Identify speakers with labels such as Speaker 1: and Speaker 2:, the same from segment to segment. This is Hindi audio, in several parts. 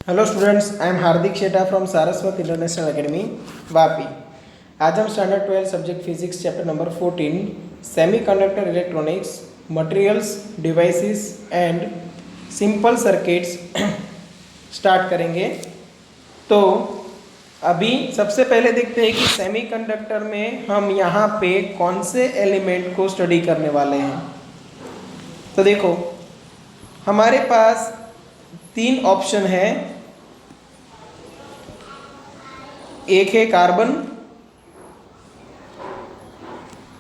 Speaker 1: Hello students, I am Hardik Sheta from Saraswat international academy Vapi. आज हम standard 12 subject physics chapter number 14 semiconductor electronics materials devices and simple circuits start करेंगे। तो अभी सबसे पहले देखते हैं कि सेमीकंडक्टर में हम यहाँ पे कौन से एलिमेंट को स्टडी करने वाले हैं। तो देखो, हमारे पास तीन ऑप्शन है। एक है कार्बन,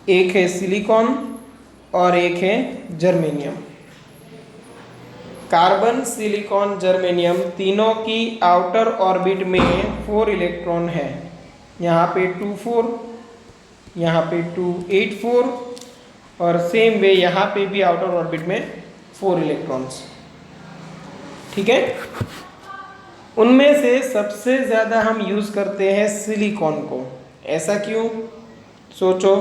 Speaker 1: एक है सिलिकॉन और एक है जर्मेनियम। कार्बन, सिलिकॉन, जर्मेनियम तीनों की आउटर ऑर्बिट में 4 इलेक्ट्रॉन है। यहाँ पे 2 4, यहाँ पे 2 8 4 और सेम वे यहाँ पे भी आउटर ऑर्बिट में 4 इलेक्ट्रॉन्स। ठीक है, उनमें से सबसे ज़्यादा हम यूज़ करते हैं सिलिकॉन को। ऐसा क्यों, सोचो।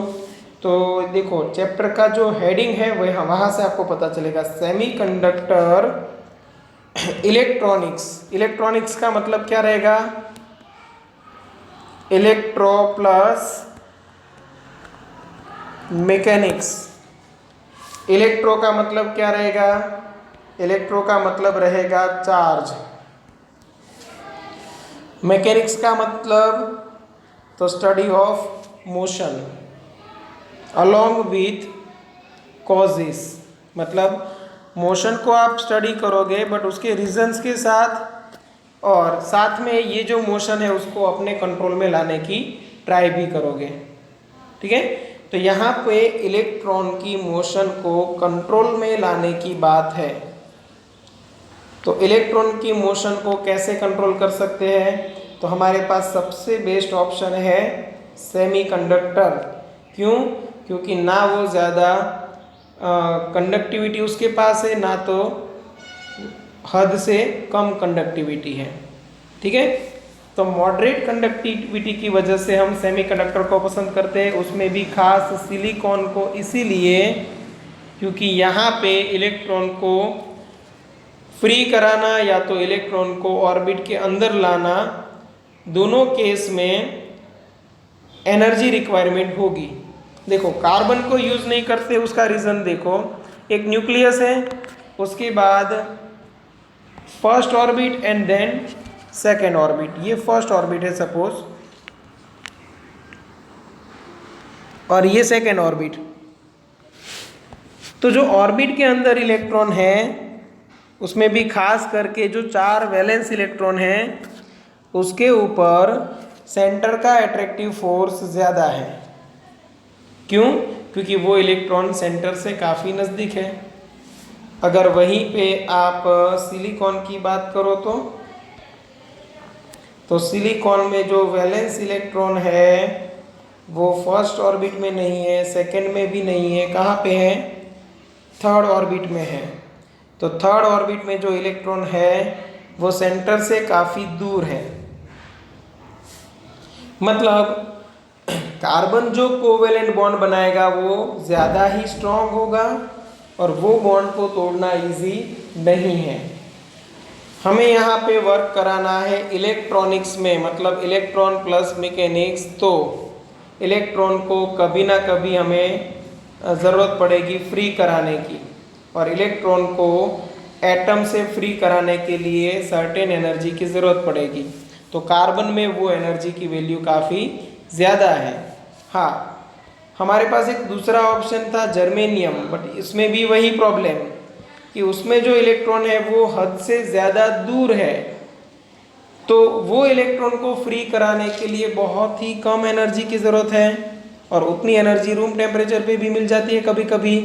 Speaker 1: तो देखो, चैप्टर का जो हेडिंग है वह वहाँ से आपको पता चलेगा, सेमीकंडक्टर इलेक्ट्रॉनिक्स। इलेक्ट्रॉनिक्स का मतलब क्या रहेगा? Electro plus mechanics. इलेक्ट्रो का मतलब क्या रहेगा? इलेक्ट्रो का मतलब रहेगा चार्ज। मैकेनिक्स का मतलब तो study of motion along with causes. मतलब मोशन को आप स्टडी करोगे बट उसके रीजंस के साथ, और साथ में ये जो मोशन है उसको अपने कंट्रोल में लाने की ट्राई भी करोगे। ठीक है, तो यहाँ पे इलेक्ट्रॉन की मोशन को कंट्रोल में लाने की बात है। तो इलेक्ट्रॉन की मोशन को कैसे कंट्रोल कर सकते हैं? तो हमारे पास सबसे बेस्ट ऑप्शन है सेमीकंडक्टर। क्यों? क्योंकि ना वो ज़्यादा कंडक्टिविटी उसके पास है, ना तो हद से कम कंडक्टिविटी है। ठीक है, तो मॉडरेट कंडक्टिविटी की वजह से हम सेमीकंडक्टर को पसंद करते हैं, उसमें भी खास सिलिकॉन को। इसीलिए क्योंकि यहाँ पे इलेक्ट्रॉन को फ्री कराना या तो इलेक्ट्रॉन को ऑर्बिट के अंदर लाना, दोनों केस में एनर्जी रिक्वायरमेंट होगी। देखो, कार्बन को यूज़ नहीं करते, उसका रीज़न देखो। एक न्यूक्लियस है, उसके बाद first orbit and then second orbit. ये फर्स्ट ऑर्बिट है सपोज, और ये सेकेंड ऑर्बिट। तो जो ऑर्बिट के अंदर इलेक्ट्रॉन है उसमें भी खास करके जो 4 वैलेंस इलेक्ट्रॉन हैं उसके ऊपर सेंटर का अट्रैक्टिव फोर्स ज़्यादा है। क्यों? क्योंकि वो इलेक्ट्रॉन सेंटर से काफ़ी नज़दीक है। अगर वहीं पे आप सिलिकॉन की बात करो तो सिलिकॉन में जो वैलेंस इलेक्ट्रॉन है वो फर्स्ट ऑर्बिट में नहीं है, सेकंड में भी नहीं है। कहाँ पे है? थर्ड ऑर्बिट में है। तो थर्ड ऑर्बिट में जो इलेक्ट्रॉन है वो सेंटर से काफ़ी दूर है। मतलब कार्बन जो कोवेलेंट बॉन्ड बनाएगा वो ज़्यादा ही स्ट्रॉन्ग होगा और वो बॉन्ड को तोड़ना इजी नहीं है। हमें यहाँ पे वर्क कराना है इलेक्ट्रॉनिक्स में, मतलब इलेक्ट्रॉन प्लस मैकेनिक्स। तो इलेक्ट्रॉन को कभी ना कभी हमें ज़रूरत पड़ेगी फ्री कराने की, और इलेक्ट्रॉन को एटम से फ्री कराने के लिए सर्टेन एनर्जी की ज़रूरत पड़ेगी। तो कार्बन में वो एनर्जी की वैल्यू काफ़ी ज़्यादा है। हाँ, हमारे पास एक दूसरा ऑप्शन था जर्मेनियम, बट इसमें भी वही प्रॉब्लम कि उसमें जो इलेक्ट्रॉन है वो हद से ज़्यादा दूर है। तो वो इलेक्ट्रॉन को फ्री कराने के लिए बहुत ही कम एनर्जी की ज़रूरत है, और उतनी एनर्जी रूम टेम्परेचर पे भी मिल जाती है कभी कभी।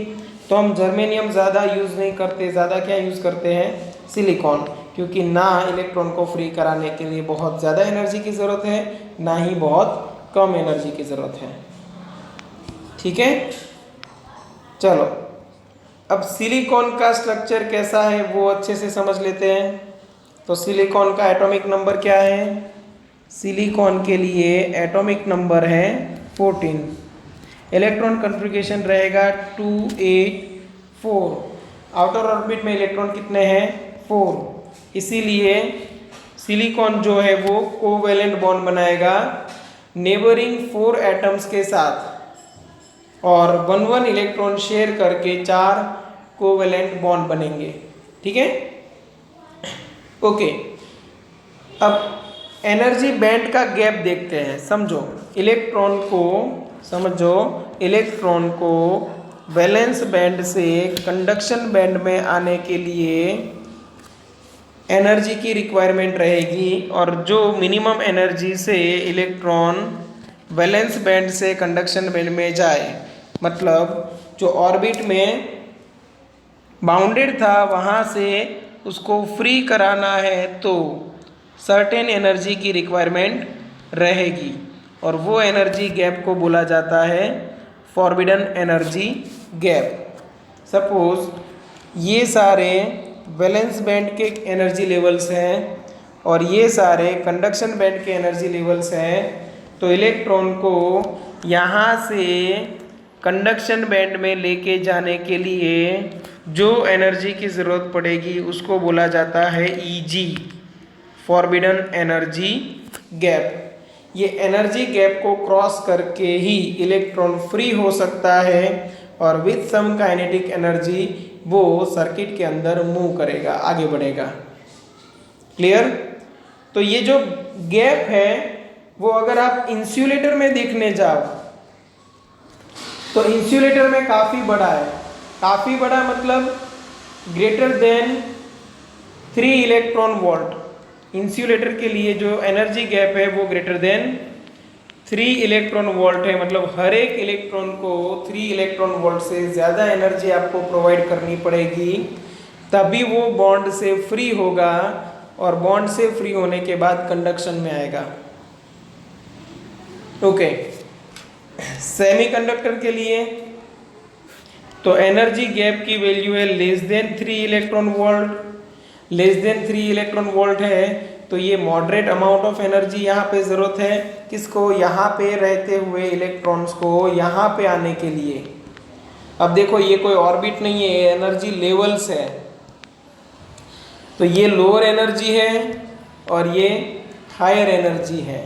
Speaker 1: तो हम जर्मेनियम ज़्यादा यूज़ नहीं करते, ज़्यादा क्या यूज़ करते हैं? सिलिकॉन। क्योंकि ना इलेक्ट्रॉन को फ्री कराने के लिए बहुत ज़्यादा एनर्जी की ज़रूरत है, ना ही बहुत कम एनर्जी की ज़रूरत है। ठीक है, चलो अब सिलिकॉन का स्ट्रक्चर कैसा है वो अच्छे से समझ लेते हैं। तो सिलिकॉन का एटॉमिक नंबर क्या है? सिलिकॉन के लिए एटॉमिक नंबर है 14। इलेक्ट्रॉन कॉन्फ़िगरेशन रहेगा 2 8 4। आउटर ऑर्बिट में इलेक्ट्रॉन कितने हैं? 4। इसीलिए सिलिकॉन जो है वो कोवेलेंट बॉन्ड बनाएगा नेबरिंग 4 एटम्स के साथ और 1 इलेक्ट्रॉन शेयर करके 4 कोवेलेंट बॉन्ड बनेंगे। ठीक है, ओके। अब एनर्जी बैंड का गैप देखते हैं। समझो इलेक्ट्रॉन को वैलेंस बैंड से कंडक्शन बैंड में आने के लिए एनर्जी की रिक्वायरमेंट रहेगी और जो मिनिमम एनर्जी से इलेक्ट्रॉन वैलेंस बैंड से कंडक्शन बैंड में जाए, मतलब जो ऑर्बिट में बाउंडेड था वहाँ से उसको फ्री कराना है तो सर्टेन एनर्जी की रिक्वायरमेंट रहेगी और वो एनर्जी गैप को बोला जाता है फॉरबिडन एनर्जी गैप। सपोज ये सारे वैलेंस बैंड के एनर्जी लेवल्स हैं और ये सारे कंडक्शन बैंड के एनर्जी लेवल्स हैं, तो इलेक्ट्रॉन को यहाँ से कंडक्शन बैंड में लेके जाने के लिए जो एनर्जी की ज़रूरत पड़ेगी उसको बोला जाता है ईजी, फॉरबिडन एनर्जी गैप। ये एनर्जी गैप को क्रॉस करके ही इलेक्ट्रॉन फ्री हो सकता है और विथ सम काइनेटिक एनर्जी वो सर्किट के अंदर मूव करेगा, आगे बढ़ेगा। क्लियर? तो ये जो गैप है वो अगर आप इंसुलेटर में देखने जाओ तो इंसुलेटर में काफ़ी बड़ा है। काफ़ी बड़ा मतलब greater than 3 electron volt. Insulator के लिए जो एनर्जी गैप है वो ग्रेटर देन 3 इलेक्ट्रॉन वोल्ट है, मतलब हर एक इलेक्ट्रॉन को 3 इलेक्ट्रॉन वोल्ट से ज़्यादा एनर्जी आपको प्रोवाइड करनी पड़ेगी, तभी वो बॉन्ड से फ्री होगा और बॉन्ड से फ्री होने के बाद कंडक्शन में आएगा। ओके, सेमीकंडक्टर के लिए तो एनर्जी गैप की वैल्यू है less than 3 electron volt. Less than 3 electron volt है तो ये मॉडरेट अमाउंट ऑफ एनर्जी यहाँ पे ज़रूरत है किसको, यहाँ पे रहते हुए इलेक्ट्रॉन्स को यहाँ पे आने के लिए। अब देखो ये कोई ऑर्बिट नहीं है, एनर्जी लेवल्स है, तो ये लोअर एनर्जी है और ये हायर एनर्जी है।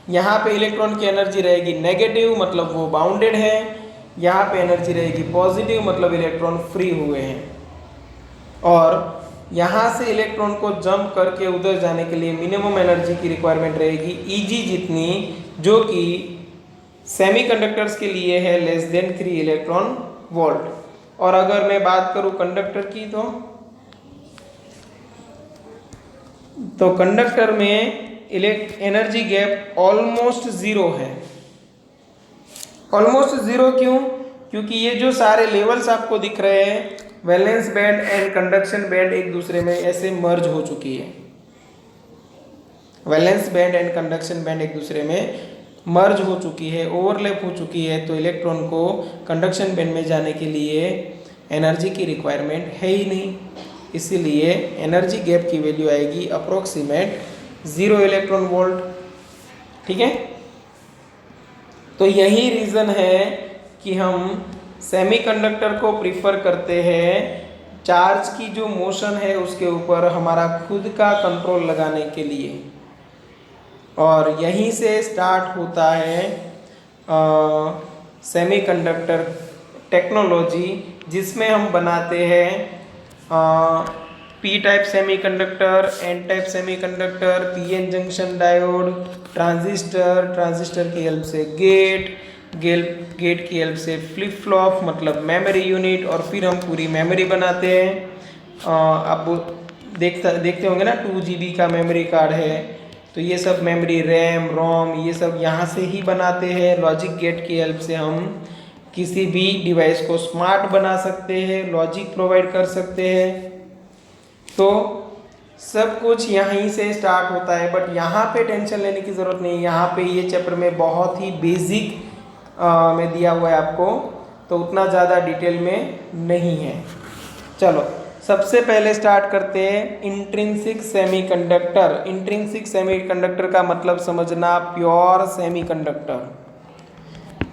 Speaker 1: यहाँ पे इलेक्ट्रॉन की एनर्जी रहेगी नेगेटिव, मतलब वो बाउंडेड है। यहाँ पे एनर्जी रहेगी पॉजिटिव, मतलब इलेक्ट्रॉन फ्री हुए हैं। और यहाँ से इलेक्ट्रॉन को जंप करके उधर जाने के लिए मिनिमम एनर्जी की रिक्वायरमेंट रहेगी ईजी जितनी, जो कि सेमीकंडक्टर्स के लिए है लेस देन 3 इलेक्ट्रॉन वोल्ट। और अगर मैं बात करूँ कंडक्टर की तो कंडक्टर में एनर्जी गैप ऑलमोस्ट ज़ीरो है। ऑलमोस्ट ज़ीरो क्यों? क्योंकि ये जो सारे लेवल्स आपको दिख रहे हैं, valence band and conduction band एक दूसरे में ऐसे मर्ज हो चुकी है। Valence band and conduction band एक दूसरे में मर्ज हो चुकी है, ओवरलैप हो चुकी है, तो इलेक्ट्रॉन को कंडक्शन बैंड में जाने के लिए एनर्जी की रिक्वायरमेंट है ही नहीं। इसीलिए एनर्जी गैप की वैल्यू आएगी अप्रोक्सीमेट 0 इलेक्ट्रॉन वोल्ट। ठीक है, तो यही रीज़न है कि हम सेमीकंडक्टर को प्रीफर करते हैं चार्ज की जो मोशन है उसके ऊपर हमारा खुद का कंट्रोल लगाने के लिए। और यहीं से स्टार्ट होता है सेमीकंडक्टर टेक्नोलॉजी, जिसमें हम बनाते हैं P type semiconductor, N type semiconductor, PN junction diode, transistor की हेल्प से गेट की हेल्प से फ्लिप फ्लॉप मतलब मेमोरी यूनिट, और फिर हम पूरी मेमोरी बनाते हैं। अब देखते होंगे ना 2 GB का मेमोरी कार्ड है, तो ये सब मेमोरी रैम रोम ये सब यहाँ से ही बनाते हैं। लॉजिक गेट की हेल्प से हम किसी भी डिवाइस को स्मार्ट बना सकते हैं, लॉजिक प्रोवाइड कर सकते हैं। तो सब कुछ यहीं से स्टार्ट होता है, बट यहाँ पे टेंशन लेने की ज़रूरत नहीं। यहाँ पे ये चैप्टर में बहुत ही बेसिक में दिया हुआ है आपको, तो उतना ज़्यादा डिटेल में नहीं है। चलो सबसे पहले स्टार्ट करते हैं इंट्रिंसिक सेमीकंडक्टर। इंट्रिंसिक सेमीकंडक्टर का मतलब समझना प्योर सेमीकंडक्टर,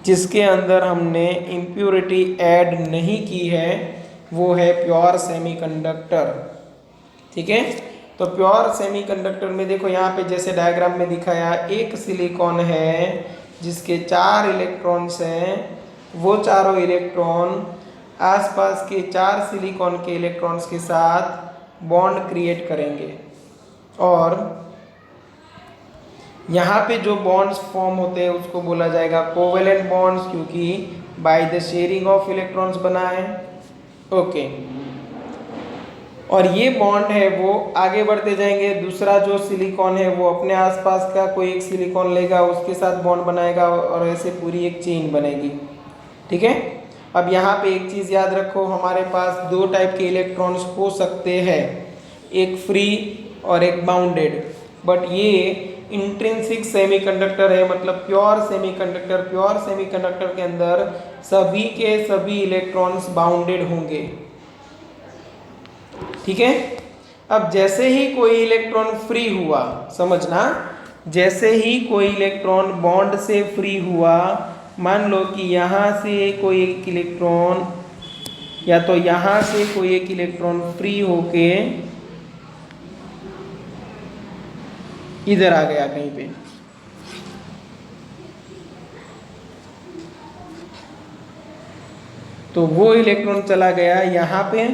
Speaker 1: जिसके अंदर हमने इम्प्योरिटी ऐड नहीं की है, वो है प्योर सेमीकंडक्टर। ठीक है, तो प्योर सेमीकंडक्टर में देखो यहाँ पे जैसे डायग्राम में दिखाया, एक सिलिकॉन है जिसके 4 इलेक्ट्रॉन्स हैं, वो चारों इलेक्ट्रॉन आसपास के 4 सिलिकॉन के इलेक्ट्रॉन्स के साथ बॉन्ड क्रिएट करेंगे। और यहाँ पे जो बॉन्ड्स फॉर्म होते हैं उसको बोला जाएगा कोवेलेंट बॉन्ड्स, क्योंकि by the sharing of electrons बना है। ओके, और ये बॉन्ड है वो आगे बढ़ते जाएंगे। दूसरा जो सिलिकॉन है वो अपने आसपास का कोई एक सिलिकॉन लेगा, उसके साथ बॉन्ड बनाएगा और ऐसे पूरी एक चेन बनेगी। ठीक है, अब यहाँ पे एक चीज़ याद रखो, हमारे पास 2 टाइप के इलेक्ट्रॉन्स हो सकते हैं, एक फ्री और एक बाउंडेड। बट ये इंट्रिंसिक सेमीकंडक्टर है, मतलब प्योर सेमीकंडक्टर। प्योर सेमीकंडक्टर के अंदर सभी के सभी इलेक्ट्रॉन्स बाउंडेड होंगे। ठीक है, अब जैसे ही कोई इलेक्ट्रॉन फ्री हुआ, समझना, जैसे ही कोई इलेक्ट्रॉन बॉन्ड से फ्री हुआ, मान लो कि यहाँ से कोई एक इलेक्ट्रॉन या तो यहाँ से कोई एक इलेक्ट्रॉन फ्री होके इधर आ गया कहीं पे, तो वो इलेक्ट्रॉन चला गया यहाँ पे।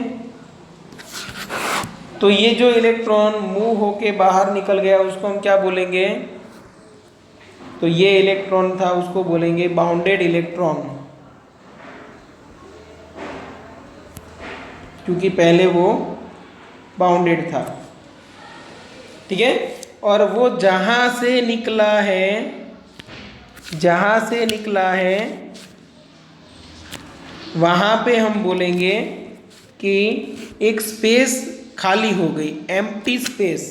Speaker 1: तो ये जो इलेक्ट्रॉन मूव होके बाहर निकल गया उसको हम क्या बोलेंगे? तो ये इलेक्ट्रॉन था, उसको बोलेंगे बाउंडेड इलेक्ट्रॉन, क्योंकि पहले वो बाउंडेड था। ठीक है, और वो जहां से निकला है वहां पे हम बोलेंगे कि एक स्पेस खाली हो गई, एम्प्टी स्पेस।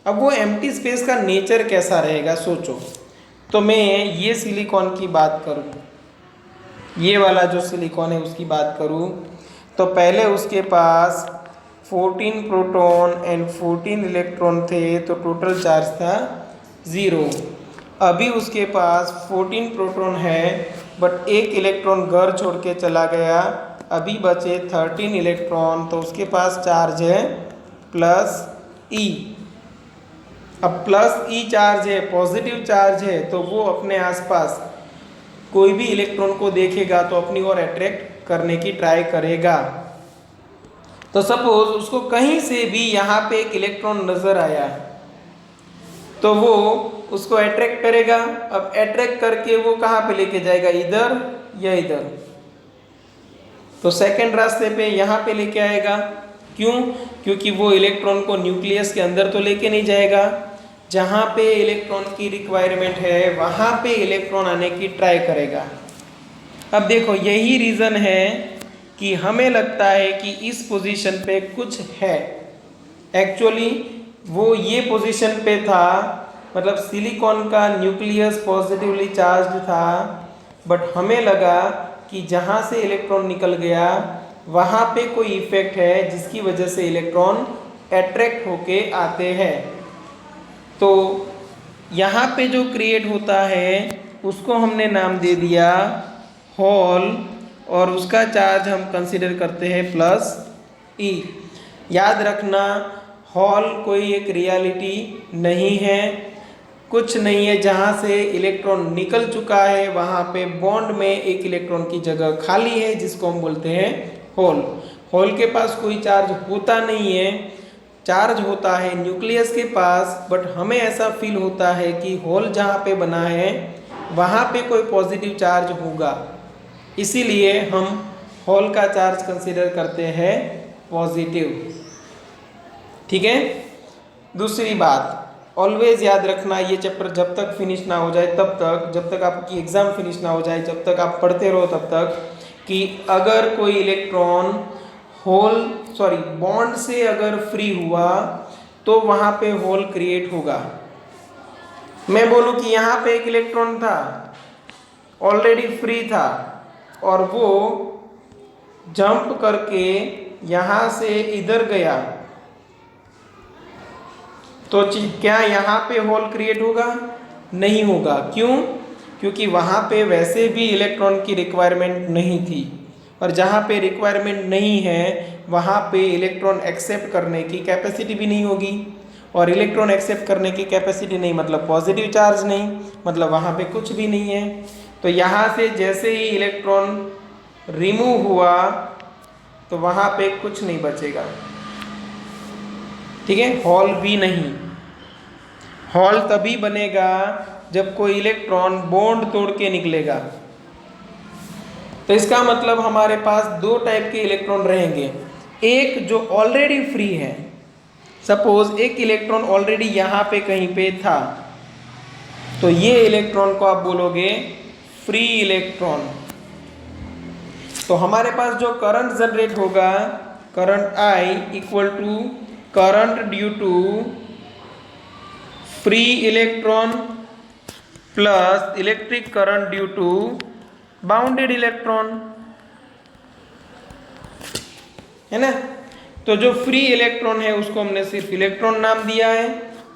Speaker 1: अब वो एम्प्टी स्पेस का नेचर कैसा रहेगा सोचो। तो मैं ये सिलिकॉन की बात करूँ, ये वाला जो सिलिकॉन है उसकी बात करूँ, तो पहले उसके पास 14 प्रोटॉन एंड 14 इलेक्ट्रॉन थे, तो टोटल चार्ज था 0। अभी उसके पास 14 प्रोटॉन है बट एक इलेक्ट्रॉन घर छोड़ के चला गया, अभी बचे 13 इलेक्ट्रॉन, तो उसके पास चार्ज है +E। अब +E चार्ज है, पॉजिटिव चार्ज है, तो वो अपने आसपास कोई भी इलेक्ट्रॉन को देखेगा तो अपनी ओर अट्रैक्ट करने की ट्राई करेगा। तो सपोज उसको कहीं से भी यहाँ पे एक इलेक्ट्रॉन नजर आया तो वो उसको अट्रैक्ट करेगा। अब अट्रैक्ट करके वो कहाँ पे लेके जाएगा, इधर या इधर? तो सेकंड रास्ते पे यहाँ पे लेके आएगा। क्यों? क्योंकि वो इलेक्ट्रॉन को न्यूक्लियस के अंदर तो लेके नहीं जाएगा, जहाँ पे इलेक्ट्रॉन की रिक्वायरमेंट है वहाँ पे इलेक्ट्रॉन आने की ट्राई करेगा। अब देखो यही रीज़न है कि हमें लगता है कि इस पोजीशन पे कुछ है। एक्चुअली वो ये पोजीशन पे था, मतलब सिलिकॉन का न्यूक्लियस पॉजिटिवली चार्ज था, बट हमें लगा कि जहाँ से इलेक्ट्रॉन निकल गया वहाँ पे कोई इफेक्ट है जिसकी वजह से इलेक्ट्रॉन अट्रैक्ट होके आते हैं। तो यहाँ पे जो क्रिएट होता है उसको हमने नाम दे दिया होल, और उसका चार्ज हम कंसीडर करते हैं +E। याद रखना, होल कोई एक रियलिटी नहीं है, कुछ नहीं है, जहाँ से इलेक्ट्रॉन निकल चुका है वहाँ पे बॉन्ड में एक इलेक्ट्रॉन की जगह खाली है जिसको हम बोलते हैं होल। होल के पास कोई चार्ज होता नहीं है, चार्ज होता है न्यूक्लियस के पास, बट हमें ऐसा फील होता है कि होल जहाँ पे बना है वहाँ पे कोई पॉजिटिव चार्ज होगा, इसीलिए हम होल का चार्ज कंसीडर करते हैं पॉजिटिव। ठीक है, दूसरी बात ऑलवेज याद रखना, ये चैप्टर जब तक फिनिश ना हो जाए तब तक, जब तक आपकी एग्ज़ाम फिनिश ना हो जाए, जब तक आप पढ़ते रहो तब तक, कि अगर कोई इलेक्ट्रॉन बॉन्ड से अगर फ्री हुआ तो वहाँ पे होल क्रिएट होगा। मैं बोलूँ कि यहाँ पे एक इलेक्ट्रॉन था, ऑलरेडी फ्री था, और वो जंप करके यहाँ से इधर गया, तो क्या यहाँ पे होल क्रिएट होगा? नहीं होगा। क्यों? क्योंकि वहाँ पे वैसे भी इलेक्ट्रॉन की रिक्वायरमेंट नहीं थी, और जहाँ पे रिक्वायरमेंट नहीं है वहाँ पे इलेक्ट्रॉन एक्सेप्ट करने की कैपेसिटी भी नहीं होगी। और इलेक्ट्रॉन एक्सेप्ट करने की कैपेसिटी नहीं मतलब पॉजिटिव चार्ज नहीं, मतलब वहाँ पे कुछ भी नहीं है। तो यहाँ से जैसे ही इलेक्ट्रॉन रिमूव हुआ तो वहाँ पे कुछ नहीं बचेगा, ठीक है, होल भी नहीं। होल तभी बनेगा जब कोई इलेक्ट्रॉन बॉन्ड तोड़ के निकलेगा। तो इसका मतलब हमारे पास दो टाइप के इलेक्ट्रॉन रहेंगे, एक जो ऑलरेडी फ्री है, सपोज एक इलेक्ट्रॉन ऑलरेडी यहाँ पे कहीं पे था, तो ये इलेक्ट्रॉन को आप बोलोगे फ्री इलेक्ट्रॉन। तो हमारे पास जो करंट जनरेट होगा, current I equal to current due to free electron plus electric current due to bounded electron, है ना। तो जो फ्री इलेक्ट्रॉन है उसको हमने सिर्फ इलेक्ट्रॉन नाम दिया है,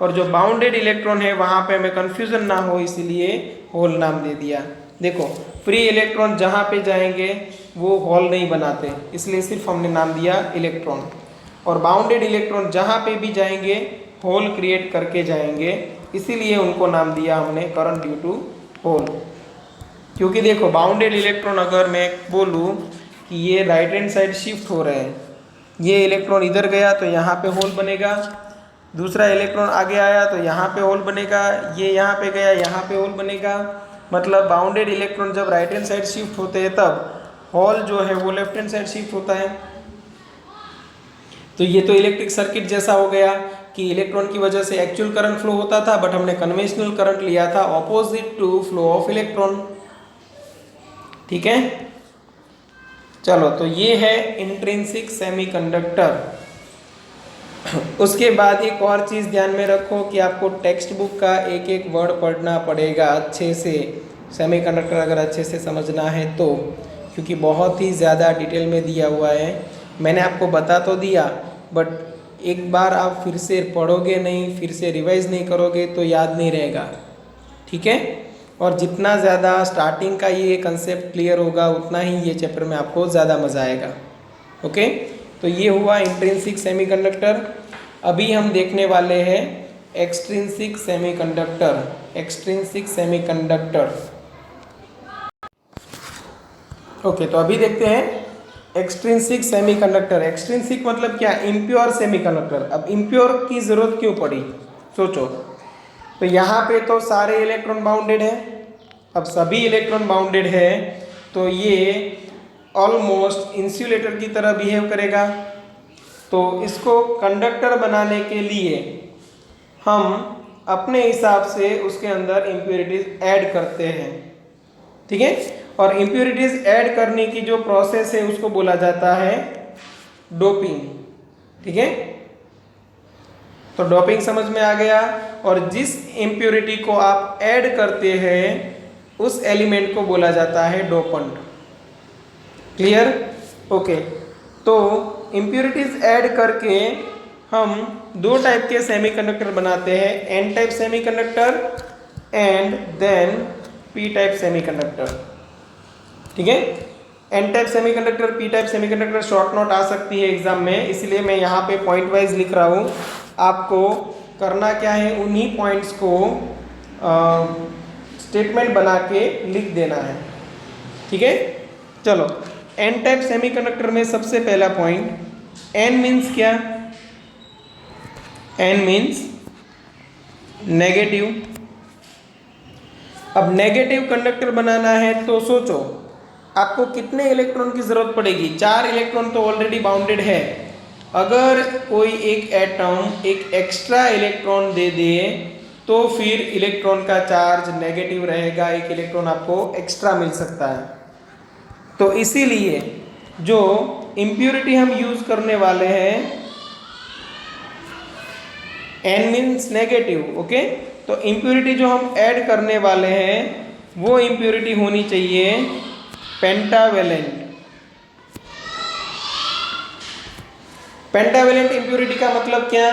Speaker 1: और जो बाउंडेड इलेक्ट्रॉन है वहां पे हमें कंफ्यूजन ना हो इसलिए होल नाम दे दिया। देखो फ्री इलेक्ट्रॉन जहाँ पे जाएंगे वो होल नहीं बनाते, इसलिए सिर्फ हमने नाम दिया इलेक्ट्रॉन, और बाउंडेड इलेक्ट्रॉन जहाँ पे भी जाएंगे होल क्रिएट करके जाएंगे, इसीलिए उनको नाम दिया हमने करंट ड्यू टू होल। क्योंकि देखो बाउंडेड इलेक्ट्रॉन अगर मैं बोलूँ कि ये राइट हैंड साइड शिफ्ट हो रहे हैं, ये इलेक्ट्रॉन इधर गया तो यहाँ पे होल बनेगा, दूसरा इलेक्ट्रॉन आगे आया तो यहाँ पे होल बनेगा, ये यहाँ पे गया यहाँ पे होल बनेगा। मतलब बाउंडेड इलेक्ट्रॉन जब राइट हैंड साइड शिफ्ट होते हैं तब होल जो है वो लेफ्ट हैंड साइड शिफ्ट होता है। तो ये तो इलेक्ट्रिक सर्किट जैसा हो गया कि इलेक्ट्रॉन की वजह से एक्चुअल करंट फ्लो होता था, बट हमने कन्वेंशनल करंट लिया था opposite to flow of electron, ठीक है। चलो तो ये है इंट्रिंसिक सेमीकंडक्टर। उसके बाद एक और चीज़ ध्यान में रखो कि आपको टेक्स्ट बुक का एक एक वर्ड पढ़ना पड़ेगा अच्छे से, सेमीकंडक्टर अगर अच्छे से समझना है तो, क्योंकि बहुत ही ज़्यादा डिटेल में दिया हुआ है। मैंने आपको बता तो दिया, बट एक बार आप फिर से पढ़ोगे नहीं, फिर से रिवाइज नहीं करोगे तो याद नहीं रहेगा, ठीक है। और जितना ज़्यादा स्टार्टिंग का ये कंसेप्ट क्लियर होगा उतना ही ये चैप्टर में आपको ज़्यादा मज़ा आएगा, ओके। तो ये हुआ इंट्रिंसिक सेमीकंडक्टर। अभी हम देखने वाले हैं extrinsic semiconductor. Extrinsic semiconductor, okay. तो अभी देखते हैं एक्सट्रिंसिक सेमीकंडक्टर। एक्सट्रिंसिक मतलब क्या, इम्प्योर सेमीकंडक्टर। अब इम्प्योर की ज़रूरत क्यों पड़ी, सोचो। तो यहाँ पे तो सारे इलेक्ट्रॉन बाउंडेड है, अब सभी इलेक्ट्रॉन बाउंडेड है तो ये ऑलमोस्ट इंसुलेटर की तरह बिहेव करेगा। तो इसको कंडक्टर बनाने के लिए हम अपने हिसाब से उसके अंदर इम्प्योरिटीज ऐड करते हैं, ठीक है। और इम्प्योरिटीज ऐड करने की जो प्रोसेस है उसको बोला जाता है डोपिंग, ठीक है। तो डोपिंग समझ में आ गया। और जिस इम्प्योरिटी को आप ऐड करते हैं उस एलिमेंट को बोला जाता है डोपेंट, क्लियर, ओके। तो इम्प्योरिटीज ऐड करके हम दो टाइप के सेमीकंडक्टर बनाते हैं, N type semiconductor and then P type semiconductor, ठीक है। N type semiconductor, P type semiconductor short note आ सकती है एग्जाम में, इसलिए मैं यहाँ पे पॉइंट वाइज लिख रहा हूँ। आपको करना क्या है, उन्हीं पॉइंट्स को स्टेटमेंट बना के लिख देना है, ठीक है। चलो एन टाइप सेमीकंडक्टर में सबसे पहला पॉइंट, एन मीन्स क्या, एन मीन्स नेगेटिव। अब नेगेटिव कंडक्टर बनाना है तो सोचो आपको कितने इलेक्ट्रॉन की जरूरत पड़ेगी। 4 इलेक्ट्रॉन तो ऑलरेडी बाउंडेड है, अगर कोई एक एटम एक एक्स्ट्रा इलेक्ट्रॉन दे दे तो फिर इलेक्ट्रॉन का चार्ज नेगेटिव रहेगा, एक इलेक्ट्रॉन आपको एक्स्ट्रा मिल सकता है। तो इसीलिए जो इम्प्योरिटी हम यूज करने वाले हैं, एन मीन्स नेगेटिव, ओके। तो इम्प्योरिटी जो हम ऐड करने वाले हैं वो इम्प्योरिटी होनी चाहिए पेंटावेलेंट। पेंटावेलेंट इम्प्योरिटी का मतलब क्या,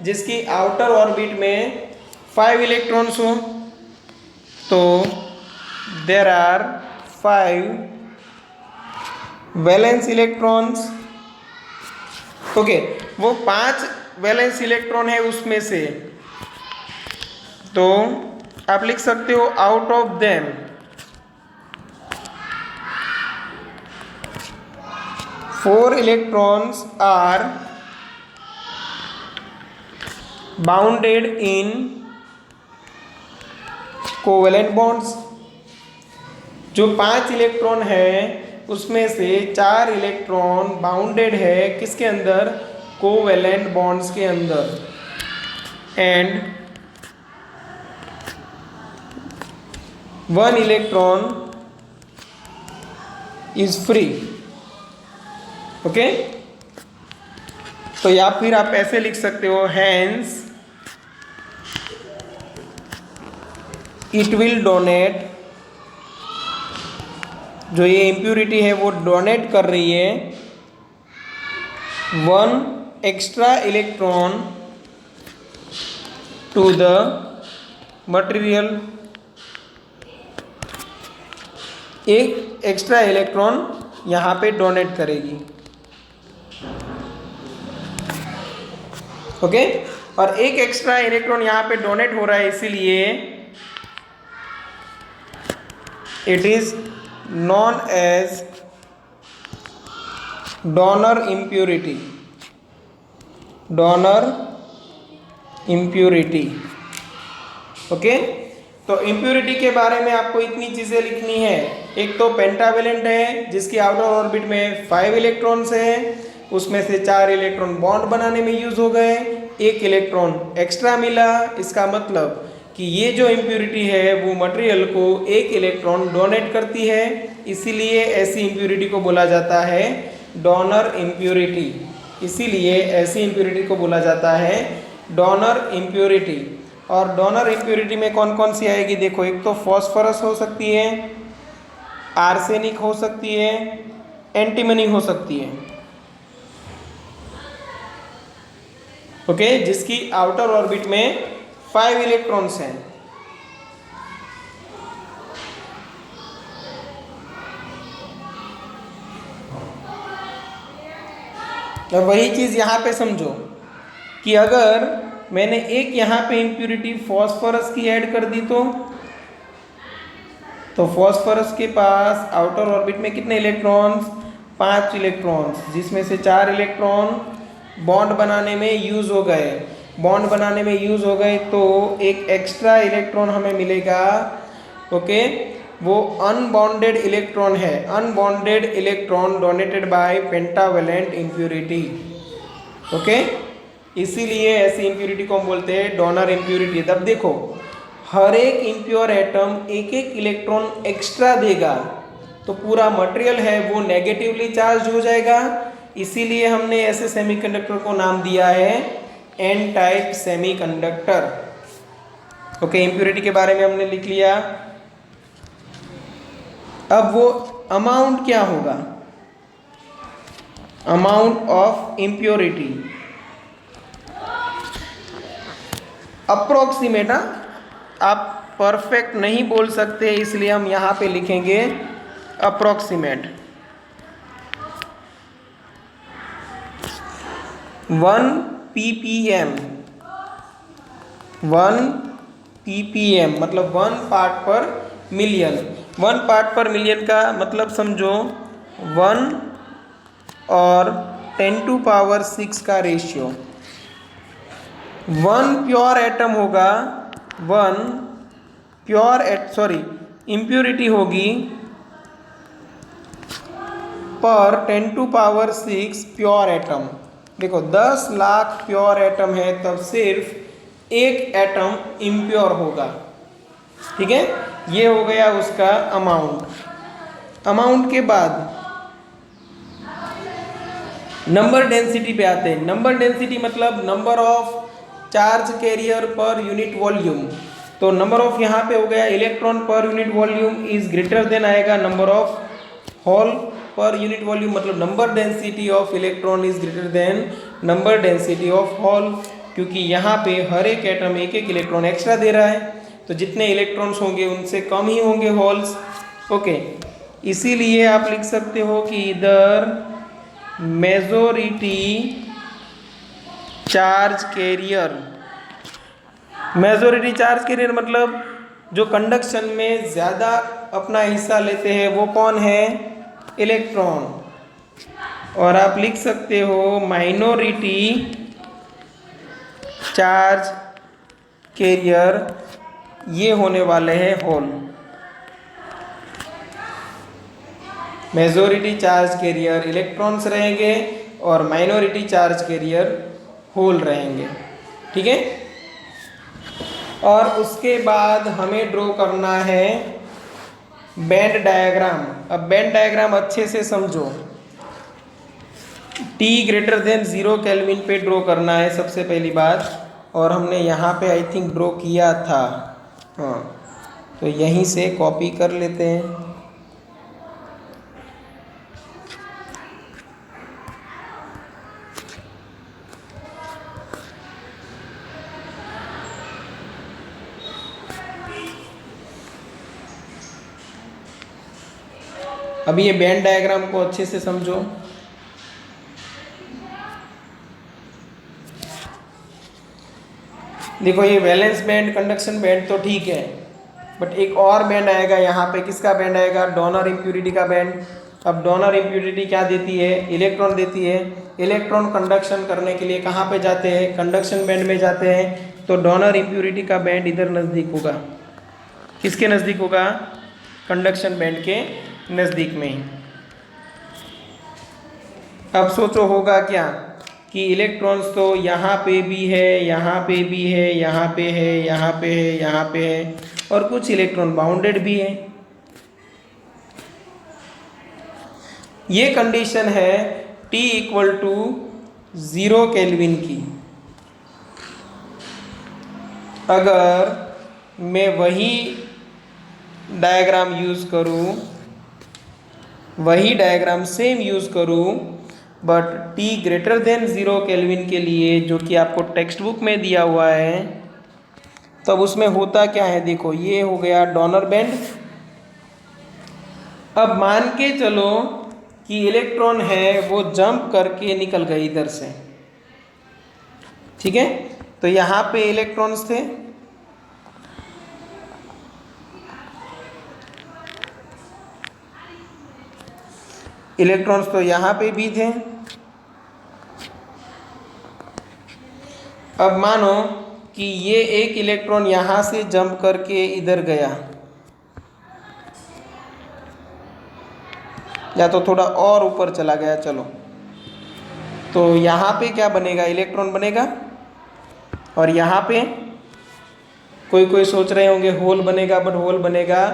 Speaker 1: जिसकी आउटर ऑर्बिट में 5 इलेक्ट्रॉन्स हो। तो there are 5 valence electrons. Okay, वो 5 वैलेंस इलेक्ट्रॉन है उसमें से, तो आप लिख सकते हो out of them 4 electrons are bounded in covalent bonds. जो 5 इलेक्ट्रॉन है उसमें से 4 इलेक्ट्रॉन बाउंडेड है किसके अंदर? कोवेलेंट बॉन्ड्स के अंदर। And 1 electron is free. Okay, तो या फिर आप ऐसे लिख सकते हो, हैंस इट विल डोनेट, जो ये इम्प्यूरिटी है वो डोनेट कर रही है 1 extra electron to the material. एक एक्स्ट्रा इलेक्ट्रॉन यहाँ पे डोनेट करेगी। ओके, और एक एक्स्ट्रा इलेक्ट्रॉन यहाँ पे डोनेट हो रहा है, इसीलिए it is known as donor impurity. Donor impurity. Okay, तो इम्प्यूरिटी के बारे में आपको इतनी चीज़ें लिखनी है। एक तो पेंटावेलेंट है जिसकी आउटर ऑर्बिट में 5 इलेक्ट्रॉन्स है, उसमें से 4 इलेक्ट्रॉन बॉन्ड बनाने में यूज हो गए, 1 इलेक्ट्रॉन एक्स्ट्रा मिला। इसका मतलब कि ये जो इम्प्यूरिटी है वो मटेरियल को 1 इलेक्ट्रॉन डोनेट करती है, इसीलिए ऐसी इम्प्यूरिटी को बोला जाता है डोनर इम्प्यूरिटी। इसीलिए ऐसी इम्प्यूरिटी को बोला जाता है डोनर इम्प्यूरिटी। और डोनर इम्प्यूरिटी में कौन कौन सी आएगी? देखो, एक तो फॉस्फोरस हो सकती है, आर्सेनिक हो सकती है, एंटीमनी हो सकती है। ओके, जिसकी आउटर ऑर्बिट में 5 इलेक्ट्रॉन्स हैं। तो वही चीज यहां पे समझो कि अगर मैंने एक यहाँ पे इम्प्यूरिटी फॉस्फोरस की ऐड कर दी तो फॉस्फोरस के पास आउटर ऑर्बिट में कितने इलेक्ट्रॉन्स? 5 इलेक्ट्रॉन्स, जिसमें से 4 इलेक्ट्रॉन बॉन्ड बनाने में यूज हो गए। बॉन्ड बनाने में यूज हो गए तो एक एक्स्ट्रा इलेक्ट्रॉन हमें मिलेगा। ओके, वो अनबॉन्डेड इलेक्ट्रॉन है, unbonded electron donated bye pentavalent impurity. Okay, इसीलिए ऐसी इम्प्यूरिटी को हम बोलते हैं डोनर इम्प्यूरिटी। तब देखो, हर एक इम्प्योर एटम एक एक इलेक्ट्रॉन एक्स्ट्रा देगा तो पूरा मटेरियल है वो नेगेटिवली चार्ज हो जाएगा। इसीलिए हमने ऐसे सेमीकंडक्टर को नाम दिया है N type semiconductor. Okay, impurity के बारे में हमने लिख लिया। अब वो अमाउंट क्या होगा? Amount of impurity approximate. आप परफेक्ट नहीं बोल सकते, इसलिए हम यहां पे लिखेंगे अप्रोक्सीमेट। 1 ppm, 1 ppm मतलब 1 पार्ट पर मिलियन। 1 पार्ट पर मिलियन का मतलब समझो 1 और 10⁻⁶ का रेशियो। 1 प्योर एटम होगा, 1 प्योर इम्प्यूरिटी होगी पर 10⁻⁶ प्योर एटम। देखो, 10 लाख प्योर एटम है तब सिर्फ एक एटम इम्प्योर होगा। ठीक है, ये हो गया उसका अमाउंट। अमाउंट के बाद नंबर डेंसिटी पे आते हैं। नंबर डेंसिटी मतलब number of charge carrier per unit volume. तो नंबर ऑफ यहाँ पे हो गया electron per unit volume is greater than आएगा number of hole per unit volume, मतलब number density of electron is greater than number density of hole, क्योंकि यहाँ पे हर एक एटम एक एक इलेक्ट्रॉन एक्स्ट्रा दे रहा है, तो जितने इलेक्ट्रॉन्स होंगे उनसे कम ही होंगे होल्स। ओके, इसीलिए आप लिख सकते हो कि इधर majority charge career, majority charge career मतलब जो कंडक्शन में ज़्यादा अपना हिस्सा लेते हैं वो कौन है? इलेक्ट्रॉन। और आप लिख सकते हो माइनॉरिटी चार्ज कैरियर, ये होने वाले हैं hole. Majority charge carrier electrons रहेंगे और माइनॉरिटी चार्ज कैरियर होल रहेंगे। ठीक है। और उसके बाद हमें ड्रॉ करना है बैंड डायग्राम। अब बैंड डायग्राम अच्छे से समझो। T ग्रेटर देन 0 केल्विन पे ड्रॉ करना है सबसे पहली बात। और हमने यहाँ पे आई थिंक ड्रॉ किया था, हाँ, तो यहीं से कॉपी कर लेते हैं। अब ये बैंड डायग्राम को अच्छे से समझो। देखो ये वैलेंस बैंड, कंडक्शन बैंड तो ठीक है, बट एक और बैंड आएगा यहाँ पे। किसका बैंड आएगा? डोनर इम्प्यूरिटी का बैंड। अब डोनर इम्प्यूरिटी क्या देती है? इलेक्ट्रॉन देती है। इलेक्ट्रॉन कंडक्शन करने के लिए कहाँ पे जाते हैं? कंडक्शन बैंड में जाते हैं। तो डोनर इम्प्यूरिटी का बैंड इधर नज़दीक होगा। किसके नज़दीक होगा? कंडक्शन बैंड के नज़दीक में ही। अब सोचो होगा क्या कि इलेक्ट्रॉन्स तो यहाँ पे भी है, यहाँ पे भी है, यहाँ पे है, यहाँ पे है, यहाँ पे है, और कुछ इलेक्ट्रॉन बाउंडेड भी है। ये कंडीशन है T इक्वल टू 0 केल्विन की। अगर मैं वही डायग्राम यूज़ करूँ, वही डायग्राम सेम यूज़ करूँ, but T greater than 0 kelvin के लिए, जो कि आपको टेक्स्ट बुक में दिया हुआ है, तब उसमें होता क्या है? देखो ये हो गया डोनर बैंड। अब मान के चलो कि इलेक्ट्रॉन है वो जंप करके निकल गए इधर से। ठीक है, तो यहाँ पे इलेक्ट्रॉन्स थे, इलेक्ट्रॉन्स तो यहाँ पे भी थे। अब मानो कि ये एक इलेक्ट्रॉन यहाँ से जंप करके इधर गया, या तो थोड़ा और ऊपर चला गया, चलो, तो यहाँ पे क्या बनेगा? इलेक्ट्रॉन बनेगा। और यहाँ पे कोई सोच रहे होंगे होल बनेगा, बट होल बनेगा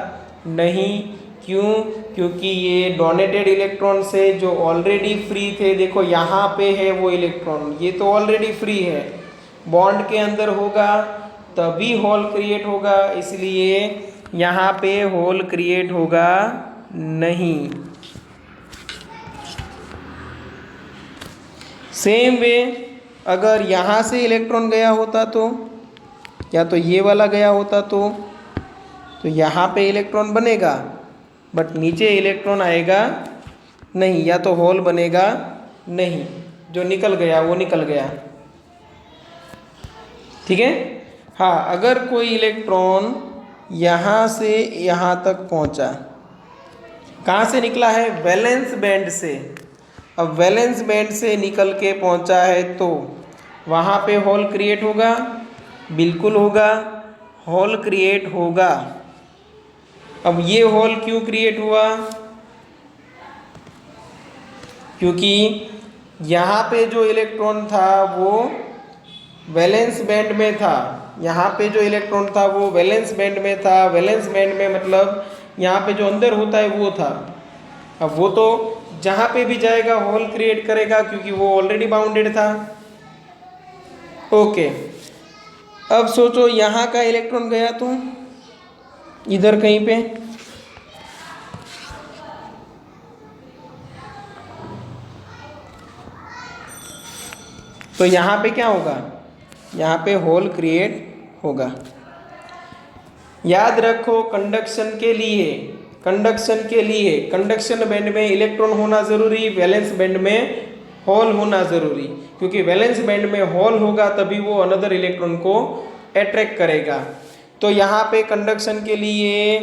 Speaker 1: नहीं। क्यों? क्योंकि ये डोनेटेड इलेक्ट्रॉन से जो ऑलरेडी फ्री थे, देखो यहाँ पे है वो इलेक्ट्रॉन, ये तो ऑलरेडी फ्री है, बॉन्ड के अंदर होगा तभी होल क्रिएट होगा, इसलिए यहाँ पे होल क्रिएट होगा नहीं। सेम वे अगर यहाँ से इलेक्ट्रॉन गया होता तो, या तो ये वाला गया होता तो यहाँ पे इलेक्ट्रॉन बनेगा, बट नीचे इलेक्ट्रॉन आएगा नहीं, या तो होल बनेगा नहीं। जो निकल गया वो निकल गया। ठीक है। हाँ, अगर कोई इलेक्ट्रॉन यहाँ से यहाँ तक पहुँचा, कहाँ से निकला है? वैलेंस बैंड से। अब वैलेंस बैंड से निकल के पहुँचा है तो वहाँ पे होल क्रिएट होगा? बिल्कुल होगा, होल क्रिएट होगा। अब ये होल क्यों क्रिएट हुआ? क्योंकि यहाँ पे जो इलेक्ट्रॉन था वो वैलेंस बैंड में था, यहाँ पे जो इलेक्ट्रॉन था वो वैलेंस बैंड में था। वैलेंस बैंड में मतलब यहाँ पे जो अंदर होता है वो था। अब वो तो जहाँ पे भी जाएगा होल क्रिएट करेगा, क्योंकि वो ऑलरेडी बाउंडेड था। ओके, अब सोचो यहाँ का इलेक्ट्रॉन गया तो इधर कहीं पे, तो यहाँ पे क्या होगा? यहाँ पे होल क्रिएट होगा। याद रखो कंडक्शन के लिए कंडक्शन के लिए कंडक्शन बैंड में इलेक्ट्रॉन होना ज़रूरी, वैलेंस बैंड में होल होना ज़रूरी, क्योंकि वैलेंस बैंड में होल होगा तभी वो अनदर इलेक्ट्रॉन को अट्रैक्ट करेगा। तो यहाँ पे कंडक्शन के लिए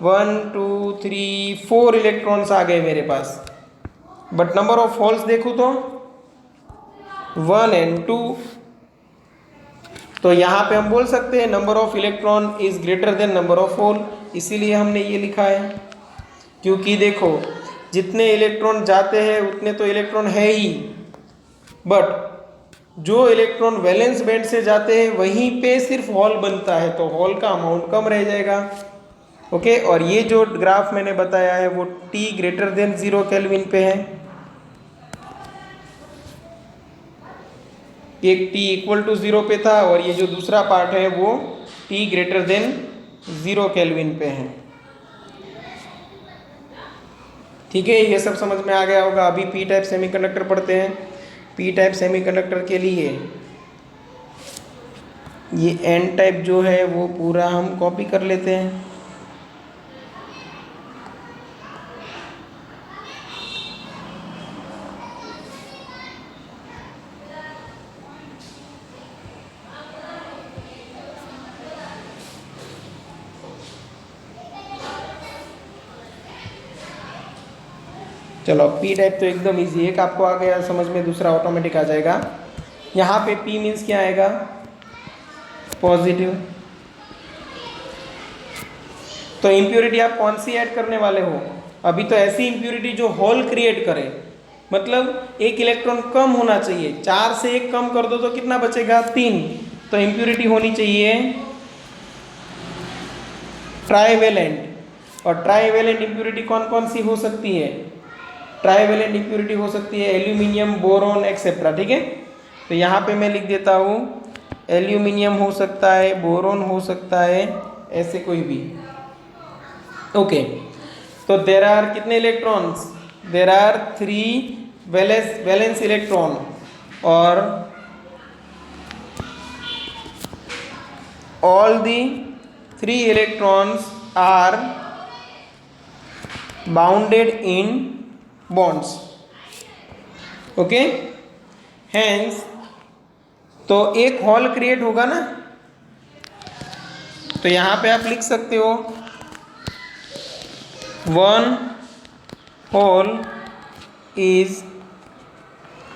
Speaker 1: 1 2 3 4 इलेक्ट्रॉन्स आ गए मेरे पास, बट नंबर ऑफ होल्स देखूँ तो 1 and 2। तो यहाँ पे हम बोल सकते हैं number of electron is greater than number of hole, इसीलिए हमने ये लिखा है। क्योंकि देखो जितने इलेक्ट्रॉन जाते हैं उतने तो इलेक्ट्रॉन है ही, बट जो इलेक्ट्रॉन वैलेंस बैंड से जाते हैं वहीं पे सिर्फ होल बनता है, तो होल का अमाउंट कम रह जाएगा। ओके, और ये जो ग्राफ मैंने बताया है वो T ग्रेटर देन 0 केल्विन पे है, एक T इक्वल टू 0 पे था और ये जो दूसरा पार्ट है वो T ग्रेटर देन 0 केल्विन पे है। ठीक है, ये सब समझ में आ गया होगा। अभी पी टाइप सेमीकंडक्टर पढ़ते हैं। पी टाइप सेमीकंडक्टर के लिए ये एन टाइप जो है वो पूरा हम कॉपी कर लेते हैं। चलो पी टाइप तो एकदम इजी, एक आपको आ गया समझ में, दूसरा ऑटोमेटिक आ जाएगा। यहाँ पे पी मीन्स क्या आएगा, पॉजिटिव। तो इम्प्योरिटी आप कौन सी ऐड करने वाले हो, अभी तो ऐसी इम्प्योरिटी जो होल क्रिएट करे, मतलब एक इलेक्ट्रॉन कम होना चाहिए, 4 से 1 कम कर दो तो कितना बचेगा, 3। तो इम्प्योरिटी होनी चाहिए ट्राईवेलेंट। और ट्राईवेलेंट इम्प्योरिटी कौन कौन सी हो सकती है, ट्राईवेलेंट इम्प्योरिटी हो सकती है एल्यूमिनियम, बोरोन एक्सेट्रा। ठीक है, तो यहाँ पे मैं लिख देता हूँ एल्यूमिनियम हो सकता है, बोरोन हो सकता है, ऐसे कोई भी। ओके, तो देर आर कितने electrons, there are 3 valence electron, और all the 3 electrons are bounded in bonds. Okay, hence तो एक होल क्रिएट होगा ना, तो यहाँ पे आप लिख सकते हो 1 hole is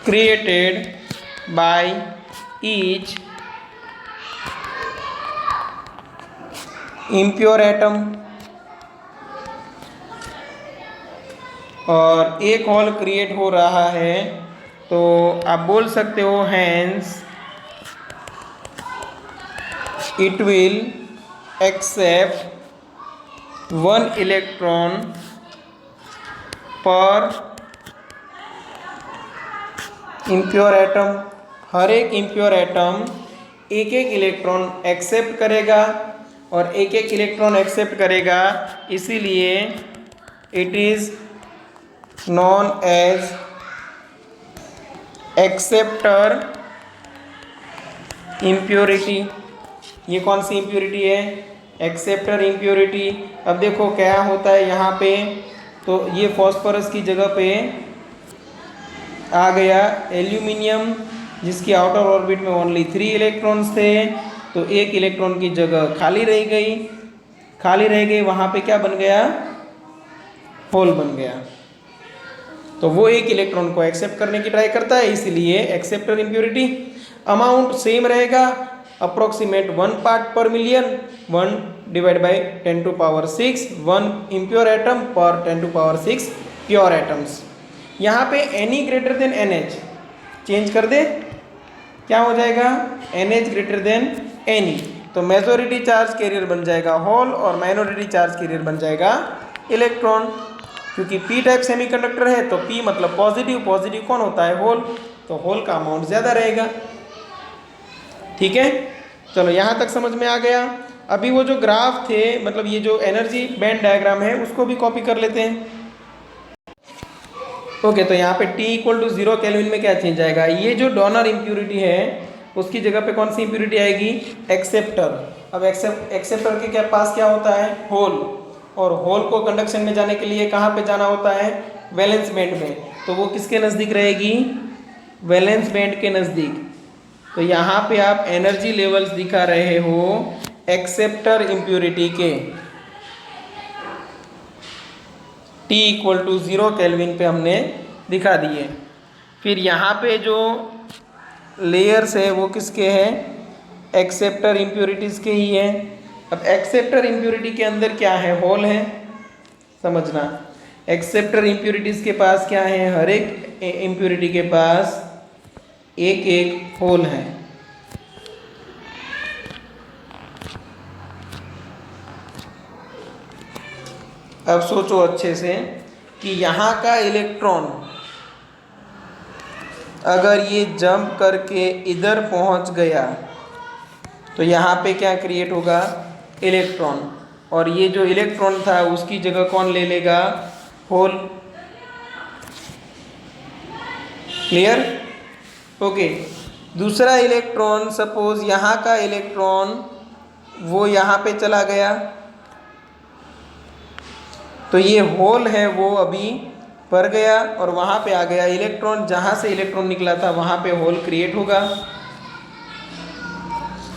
Speaker 1: created by each impure atom, और एक होल क्रिएट हो रहा है, तो आप बोल सकते हो hence it will accept 1 electron per impure atom. हर एक इम्प्योर एटम एक एक इलेक्ट्रॉन एक्सेप्ट करेगा, और एक एक इलेक्ट्रॉन एक्सेप्ट करेगा, इसीलिए it is known as acceptor impurity. ये कौन सी इम्प्योरिटी है, एक्सेप्टर इम्प्योरिटी। अब देखो क्या होता है यहाँ पे, तो ये फॉस्फोरस की जगह पे आ गया एल्यूमिनियम, जिसकी आउटर ऑर्बिट में ओनली 3 इलेक्ट्रॉन्स थे, तो एक इलेक्ट्रॉन की जगह खाली रह गई, वहाँ पे क्या बन गया, होल बन गया। तो वो एक इलेक्ट्रॉन को एक्सेप्ट करने की ट्राई करता है, इसीलिए एक्सेप्टर इम्प्योरिटी। अमाउंट सेम रहेगा, अप्रोक्सीमेट 1 पार्ट पर million, 1 divide by 10⁶, 1 impure atom पर 10⁶ प्योर एटम्स। यहाँ पे Ni greater than NH change कर दे, क्या हो जाएगा, NH ग्रेटर देन Ni, तो मेजोरिटी चार्ज कैरियर बन जाएगा होल, और माइनॉरिटी चार्ज कैरियर बन जाएगा इलेक्ट्रॉन। क्योंकि पी टाइप सेमीकंडक्टर है तो पी मतलब पॉजिटिव, पॉजिटिव कौन होता है, होल, तो होल का अमाउंट ज़्यादा रहेगा। ठीक है, चलो यहाँ तक समझ में आ गया। अभी वो जो ग्राफ थे, मतलब ये जो एनर्जी बैंड डायग्राम है, उसको भी कॉपी कर लेते हैं। ओके, तो यहाँ पे T इक्वल टू 0 केल्विन में क्या चेंज आएगा, ये जो डोनर इम्प्योरिटी है उसकी जगह पे कौन सी इम्प्योरिटी आएगी, एक्सेप्टर। अब एक्सेप्टर के क्या पास क्या होता है, होल, और होल को कंडक्शन में जाने के लिए कहाँ पे जाना होता है, वैलेंस बैंड में, तो वो किसके नज़दीक रहेगी, वैलेंस बैंड के नज़दीक। तो यहाँ पे आप एनर्जी लेवल्स दिखा रहे हो एक्सेप्टर इम्प्योरिटी के, T = 0 केल्विन पे हमने दिखा दिए। फिर यहाँ पे जो लेयर्स है वो किसके हैं, एक्सेप्टर इम्प्योरिटीज़ के ही है। अब एक्सेप्टर इम्प्योरिटी के अंदर क्या है, होल है, समझना। एक्सेप्टर इम्प्योरिटीज़ के पास क्या है, हर एक इम्प्योरिटी के पास एक एक होल है। अब सोचो अच्छे से कि यहाँ का इलेक्ट्रॉन अगर ये जंप करके इधर पहुँच गया तो यहाँ पे क्या क्रिएट होगा, इलेक्ट्रॉन, और ये जो इलेक्ट्रॉन था उसकी जगह कौन ले लेगा, होल। Clear, okay. दूसरा इलेक्ट्रॉन, सपोज यहाँ का इलेक्ट्रॉन वो यहाँ पे चला गया, तो ये होल है वो अभी भर गया और वहाँ पे आ गया इलेक्ट्रॉन, जहाँ से इलेक्ट्रॉन निकला था वहाँ पे होल क्रिएट होगा।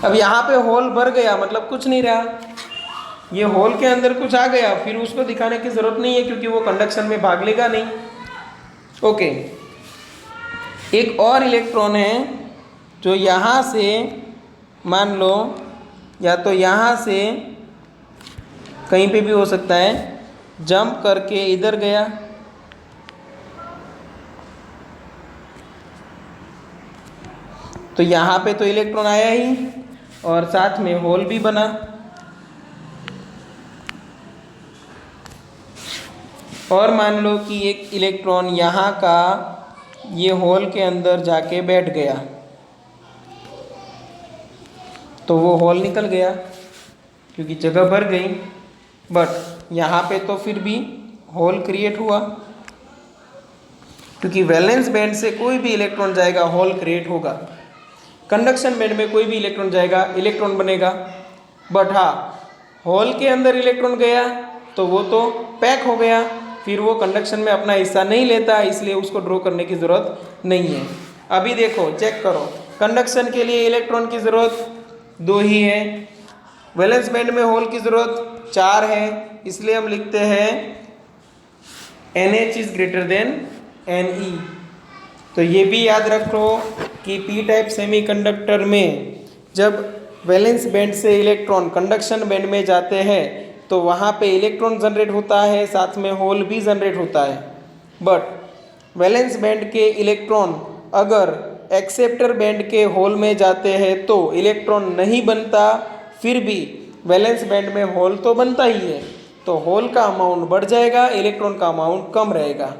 Speaker 1: अब यहाँ पे होल भर गया मतलब कुछ नहीं रहा, ये होल के अंदर कुछ आ गया, फिर उसको दिखाने की ज़रूरत नहीं है क्योंकि वो कंडक्शन में भाग लेगा नहीं। ओके, एक और इलेक्ट्रॉन है जो यहाँ से, मान लो या तो यहाँ से कहीं पे भी हो सकता है, जंप करके इधर गया, तो यहाँ पे तो इलेक्ट्रॉन आया ही और साथ में होल भी बना। और मान लो कि एक इलेक्ट्रॉन यहाँ का ये होल के अंदर जाके बैठ गया, तो वो होल निकल गया क्योंकि जगह भर गई, बट यहाँ पे तो फिर भी होल क्रिएट हुआ क्योंकि वैलेंस बैंड से कोई भी इलेक्ट्रॉन जाएगा होल क्रिएट होगा, कंडक्शन बैंड में कोई भी इलेक्ट्रॉन जाएगा इलेक्ट्रॉन बनेगा। बट हाँ, होल के अंदर इलेक्ट्रॉन गया तो वो तो पैक हो गया, फिर वो कंडक्शन में अपना हिस्सा नहीं लेता, इसलिए उसको ड्रॉ करने की ज़रूरत नहीं है। अभी देखो, चेक करो, कंडक्शन के लिए इलेक्ट्रॉन की ज़रूरत 2 ही है, वैलेंस बैंड में होल की ज़रूरत 4 है, इसलिए हम लिखते हैं NH = Ne। तो ये भी याद रखो कि पी टाइप सेमीकंडक्टर में जब वैलेंस बैंड से इलेक्ट्रॉन कंडक्शन बैंड में जाते हैं तो वहाँ पे इलेक्ट्रॉन जनरेट होता है, साथ में होल भी जनरेट होता है। बट वैलेंस बैंड के इलेक्ट्रॉन अगर एक्सेप्टर बैंड के होल में जाते हैं तो इलेक्ट्रॉन नहीं बनता, फिर भी वैलेंस बैंड में होल तो बनता ही है, तो होल का अमाउंट बढ़ जाएगा, इलेक्ट्रॉन का अमाउंट कम रहेगा।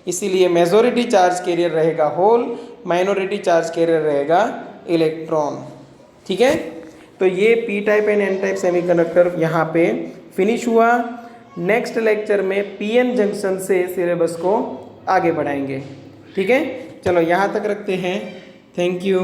Speaker 1: इसीलिए मेजॉरिटी चार्ज कैरियर रहेगा होल, माइनॉरिटी चार्ज कैरियर रहेगा इलेक्ट्रॉन। ठीक है, तो ये P type and N type semiconductor यहाँ पे फिनिश हुआ। नेक्स्ट लेक्चर में पीएन जंक्शन से सिलेबस को आगे बढ़ाएंगे। ठीक है, चलो यहाँ तक रखते हैं। Thank you.